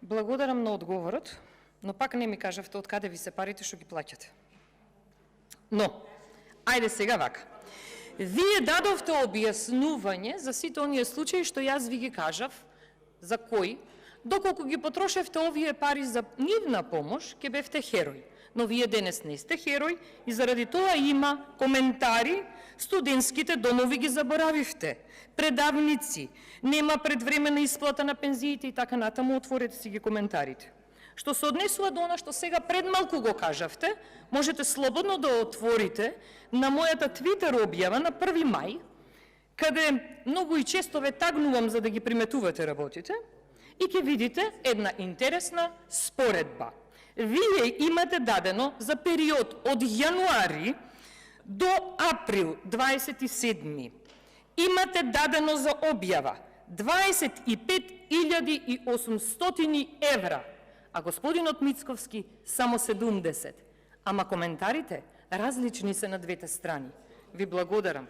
Благодарам на одговорот, но пак не ми кажавте од каде ви се парите што ги плаќате. Но, ајде сега вака. Вие дадовте објаснување за сите оние случаи што јас ви ги кажав, за кои, доколку ги потрошевте овие пари за нивна помош, ќе бевте херој. Но вие денес не сте херој и заради тоа има коментари, студентските домови ги заборавивте, предавници, нема предвремена исплата на пензиите и така натаму, отворете си ги коментарите. Што се однесува до она што сега предмалку го кажавте, можете слободно да отворите на мојата Твитер објава на 1 мај, каде многу и често ве тагнувам за да ги приметувате работите, и ќе видите една интересна споредба. Вие имате дадено за период од јануари до април 27. Имате дадено за објава 25.800 евра, а господинот Мицковски само 70. Ама коментарите различни се на двете страни. Ви благодарам.